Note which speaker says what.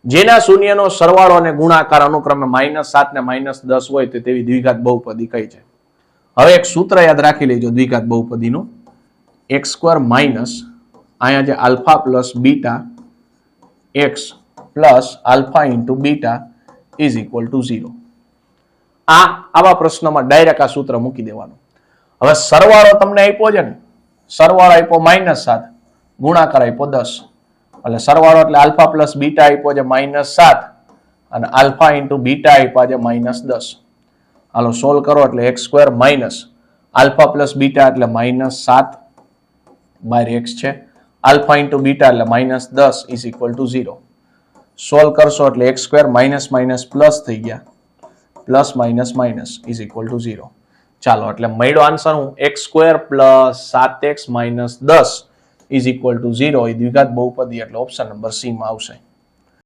Speaker 1: જેના શૂન્યનો સરવાળો અને ગુણાકાર અનુક્રમે -7 ને -10 હોય તો તેવી દ્વિઘાત બહુપદી કઈ છે? હવે એક સૂત્ર યાદ રાખી લેજો દ્વિઘાત બહુપદીનું. x² માઇનસ અહીંયા જે alpha plus beta x plus alpha into beta is equal to 0. આવા પ્રશ્નમાં ડાયરેક્ટ આ સૂત્ર મૂકી દેવાનું. હવે સરવાળો તમને આપ્યો છે ને, સરવાળો આપ્યો -7, ગુણાકાર આપ્યો 10, એટલે સરવાળો એટલે આલ્ફા પ્લસ બીટા આપ્યો છે -7 અને આલ્ફા ઇન્ટુ બીટા આપ્યા છે -10. હાલો સોલ્વ કરો એટલે x² minus alpha plus beta એટલે -7 બાર x છે, આલ્ફા ઇન્ટુ બીટા એટલે -10 ઇઝ ઇક્વલ ટુ 0. સોલ્વ કરશો એટલે x² માઇનસ માઇનસ પ્લસ થઈ ગયા, plus minus minus is equal to 0. ચાલો એટલે મળ્યો આન્સર હું x² plus 7x minus 10 is equal to 0. એ દ્વિઘાત બહુપદી એટલે ઓપ્શન નંબર સી માં આવશે.